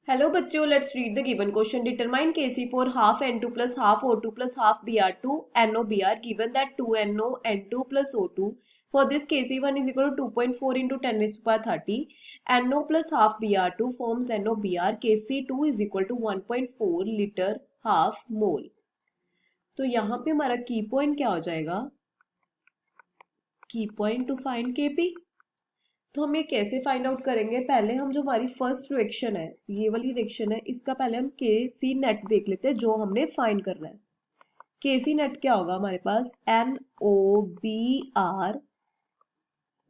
Hello बच्चों, let's read the given question. Determine Kc for half N2 plus half O2 plus half Br2 NOBr given that 2NO N2 plus O2. For this Kc1 is equal to 2.4 into 10 raised to power 30. NO plus half Br2 forms NOBr. Kc2 is equal to 1.4 liter half mole. तो यहाँ पे हमारा की point क्या हो जाएगा? की point two find Kp. तो हम ये कैसे फाइंड आउट करेंगे? पहले हम जो हमारी फर्स्ट रिएक्शन है, ये वाली रिएक्शन है, इसका पहले हम के सी नेट देख लेते हैं जो हमने फाइंड करना है. के सी नेट क्या होगा हमारे पास? N O B R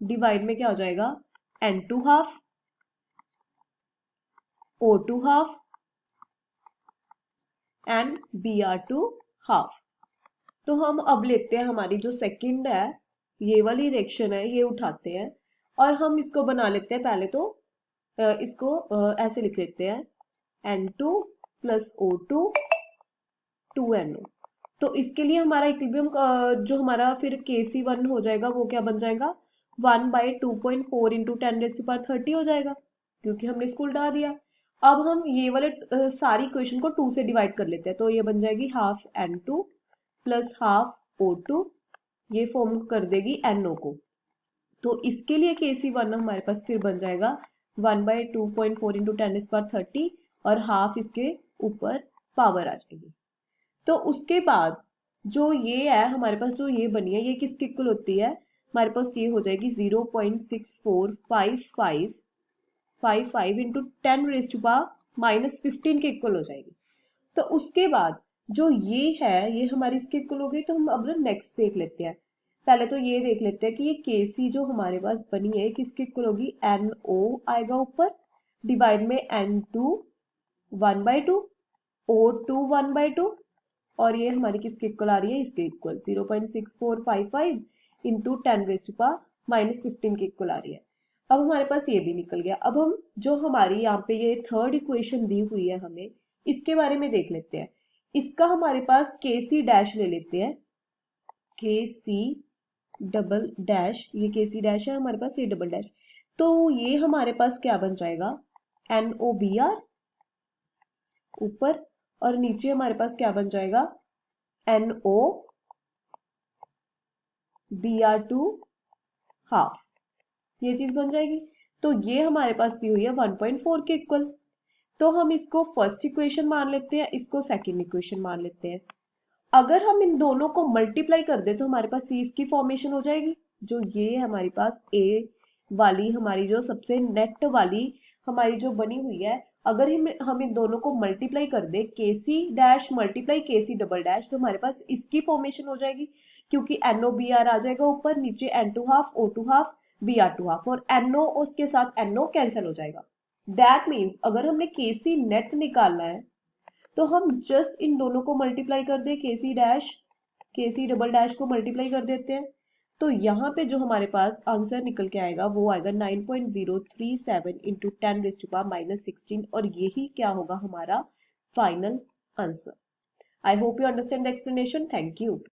divide में क्या हो जाएगा? N two half, O two half and B R two half. तो हम अब लेते हैं हमारी जो सेकंड है, ये वाली रिएक्शन है, ये उठाते हैं और हम इसको बना लेते हैं. पहले तो इसको ऐसे लिख लेते हैं N2 प्लस O2 2NO. तो इसके लिए हमारा इक्विलिब्रियम जो हमारा फिर Kc1 हो जाएगा वो क्या बन जाएगा? 1/2.4 इंटू 10⁻30 हो जाएगा क्योंकि हमने इसको उल्टा दिया. अब हम ये वाले सारी इक्वेशन को 2 से डिवाइड कर लेते हैं. तो ये बन जाएगी half N2 plus half O2, ये फॉर्म कर देगी NO को. तो इसके लिए Kc1 हमारे पास फिर बन जाएगा 1/2.4 इंटू 10⁻30 और हाफ इसके ऊपर पावर आ जाएगी. तो उसके बाद जो ये है हमारे पास, जो ये बनी है, ये किसके इक्वल होती है? हमारे पास ये हो जाएगी 0.6455 इंटू 10⁻⁻15 के इक्वल हो जाएगी. तो उसके बाद जो ये है, ये हमारी इसके इक्वल हो गई. तो हम अब नेक्स्ट देख लेते हैं. पहले तो ये देख लेते हैं कि ये Kc जो हमारे पास बनी है किसके इक्वल होगी? NO आएगा ऊपर डिवाइड में N2 1/2, O2 1/2 और ये हमारी किसके इक्वल आ रही है? इसके इक्वल 0.6455 इंटू 10⁻⁻15 के इक्वल आ रही है. अब हमारे पास ये भी निकल गया. अब हम जो हमारी यहाँ पे ये थर्ड इक्वेशन दी हुई है हमें, इसके बारे में देख लेते हैं. इसका हमारे पास Kc डैश ले लेते हैं. Kc डबल डैश, ये Kc डैश है हमारे पास, ये डबल डैश. तो ये हमारे पास क्या बन जाएगा? NOBr ऊपर और नीचे हमारे पास क्या बन जाएगा? NOBr2 half. ये चीज बन जाएगी. तो ये हमारे पास दी हुई है 1.4 के इक्वल. तो हम इसको फर्स्ट इक्वेशन मान लेते हैं, इसको सेकंड इक्वेशन मान लेते हैं. अगर हम इन दोनों को मल्टीप्लाई कर दे तो हमारे पास सी की फॉर्मेशन हो जाएगी. जो ये हमारे पास ए वाली हमारी जो सबसे नेट वाली हमारी जो बनी हुई है, अगर हम इन दोनों को मल्टीप्लाई कर दे, Kc dash multiply Kc double dash, तो हमारे पास इसकी फॉर्मेशन हो जाएगी क्योंकि NOBr आ जाएगा ऊपर, नीचे N2 half, O2 half, Br2 half और NO उसके साथ NO कैंसिल हो जाएगा. दैट मीन्स अगर हमने Kc नेट निकालना है तो हम जस्ट इन दोनों को मल्टीप्लाई कर दे, Kc dash Kc double dash को मल्टीप्लाई कर देते हैं. तो यहाँ पे जो हमारे पास आंसर निकल के आएगा वो आएगा 9.037 इंटू 10⁻⁻16 और यही क्या होगा हमारा final answer. I hope you understand the explanation. Thank you.